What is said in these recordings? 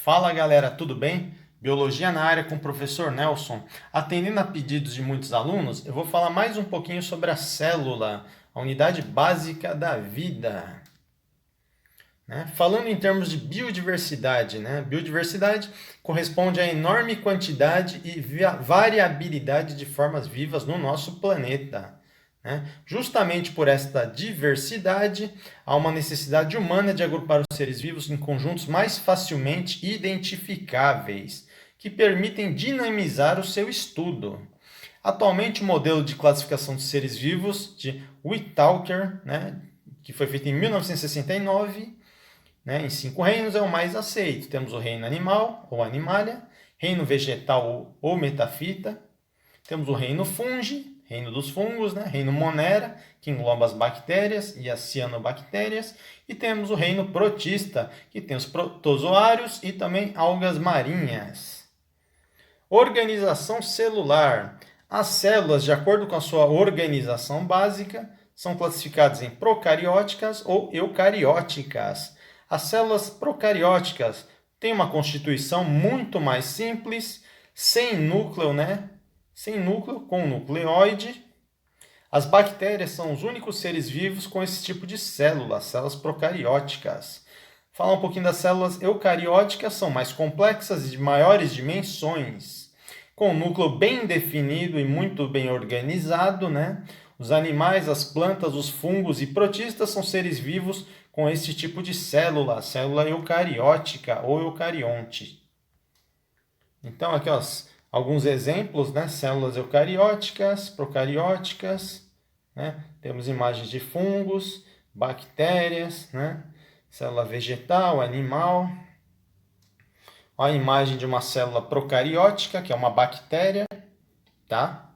Fala galera, tudo bem? Biologia na área com o professor Nelson. Atendendo a pedidos de muitos alunos, eu vou falar mais um pouquinho sobre a célula, a unidade básica da vida. Falando em termos de biodiversidade, biodiversidade corresponde à enorme quantidade e variabilidade de formas vivas no nosso planeta. Justamente por esta diversidade, há uma necessidade humana de agrupar os seres vivos em conjuntos mais facilmente identificáveis, que permitem dinamizar o seu estudo. Atualmente, o modelo de classificação de seres vivos de Whitaker, que foi feito em 1969, em 5 reinos, é o mais aceito. Temos o reino animal, ou animalia, reino vegetal, ou metafita, temos o reino fungi, reino dos fungos, reino monera, que engloba as bactérias e as cianobactérias, e temos o reino protista, que tem os protozoários e também algas marinhas. Organização celular. As células, de acordo com a sua organização básica, são classificadas em procarióticas ou eucarióticas. As células procarióticas têm uma constituição muito mais simples, sem núcleo, sem núcleo, com nucleóide. As bactérias são os únicos seres vivos com esse tipo de células, células procarióticas. Falar um pouquinho das células eucarióticas, são mais complexas e de maiores dimensões, com núcleo bem definido e muito bem organizado, Os animais, as plantas, os fungos e protistas são seres vivos com esse tipo de célula, célula eucariótica ou eucarionte. Então, aqui, alguns exemplos, células eucarióticas, procarióticas, temos imagens de fungos, bactérias, célula vegetal, animal. A imagem de uma célula procariótica, que é uma bactéria, tá?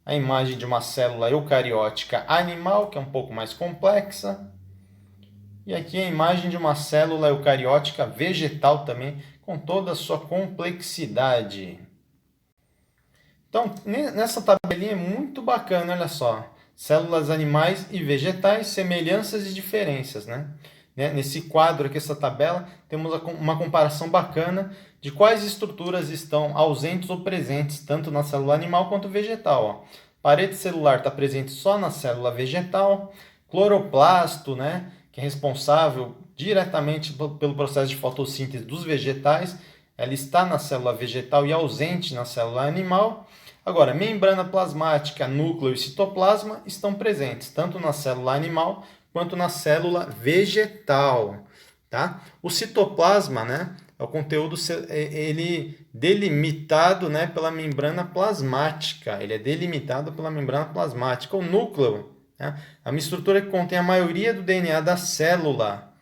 A imagem de uma célula eucariótica animal, que é um pouco mais complexa. E aqui a imagem de uma célula eucariótica vegetal também, com toda a sua complexidade. Então, nessa tabelinha é muito bacana, olha só. Células animais e vegetais, semelhanças e diferenças, Nesse quadro aqui, essa tabela, temos uma comparação bacana de quais estruturas estão ausentes ou presentes, tanto na célula animal quanto vegetal. Parede celular está presente só na célula vegetal. Cloroplasto, que é responsável diretamente pelo processo de fotossíntese dos vegetais, ela está na célula vegetal e ausente na célula animal. Agora, membrana plasmática, núcleo e citoplasma estão presentes tanto na célula animal quanto na célula vegetal, tá? O citoplasma, é o conteúdo ele delimitado, pela membrana plasmática. Ele é delimitado pela membrana plasmática. O núcleo, é uma estrutura que contém a maioria do DNA da célula,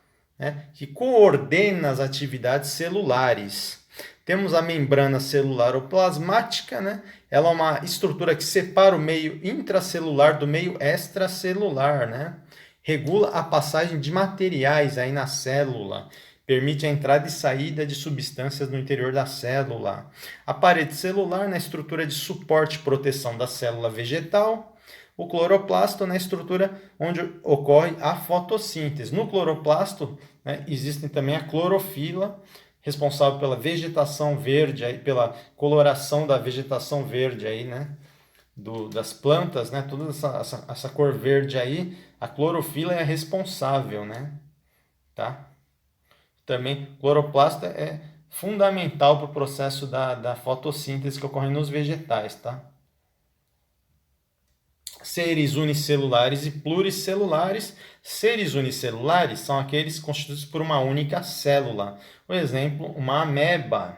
que coordena as atividades celulares. Temos a membrana celular ou plasmática, ela é uma estrutura que separa o meio intracelular do meio extracelular, regula a passagem de materiais aí na célula, permite a entrada e saída de substâncias no interior da célula. A parede celular, na estrutura de suporte e proteção da célula vegetal. O cloroplasto, na estrutura onde ocorre a fotossíntese. No cloroplasto, existe também a clorofila, responsável pela vegetação verde, aí, pela coloração da vegetação verde aí, das plantas, toda essa cor verde aí, a clorofila é a responsável, tá? Também, cloroplasto é fundamental para o processo da fotossíntese que ocorre nos vegetais, tá? Seres unicelulares e pluricelulares. Seres unicelulares são aqueles constituídos por uma única célula. Por exemplo, uma ameba,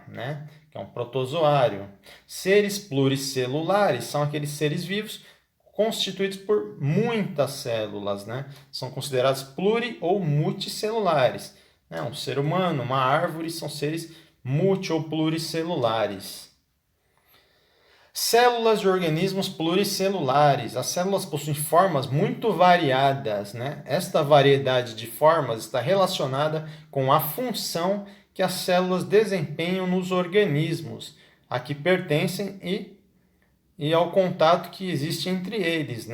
que é um protozoário. Seres pluricelulares são aqueles seres vivos constituídos por muitas células, São considerados pluri ou multicelulares. Um ser humano, uma árvore, são seres multi ou pluricelulares. Células de organismos pluricelulares. As células possuem formas muito variadas, Esta variedade de formas está relacionada com a função que as células desempenham nos organismos a que pertencem e ao contato que existe entre eles,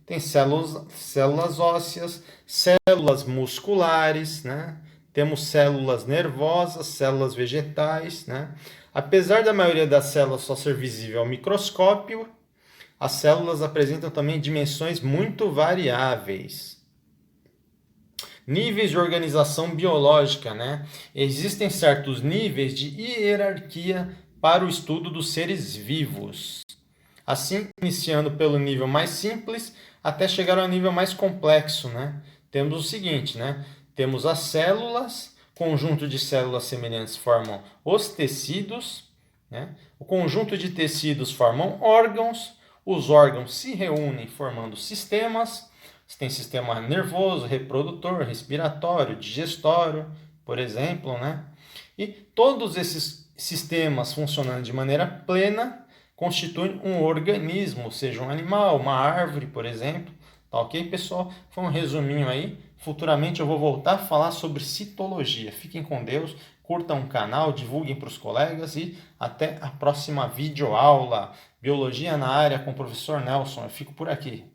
Tem células ósseas, células musculares, temos células nervosas, células vegetais, né? Apesar da maioria das células só ser visível ao microscópio, as células apresentam também dimensões muito variáveis. Níveis de organização biológica, né? Existem certos níveis de hierarquia para o estudo dos seres vivos. Assim, iniciando pelo nível mais simples até chegar ao nível mais complexo, né? Temos o seguinte, né? Temos as células, conjunto de células semelhantes formam os tecidos, né? O conjunto de tecidos formam órgãos, os órgãos se reúnem formando sistemas. Você tem sistema nervoso, reprodutor, respiratório, digestório, por exemplo, né? E todos esses sistemas funcionando de maneira plena constituem um organismo, seja um animal, uma árvore, por exemplo. Tá ok, pessoal? Foi um resuminho aí. Futuramente eu vou voltar a falar sobre citologia. Fiquem com Deus, curtam o canal, divulguem para os colegas e até a próxima videoaula. Biologia na área com o professor Nelson. Eu fico por aqui.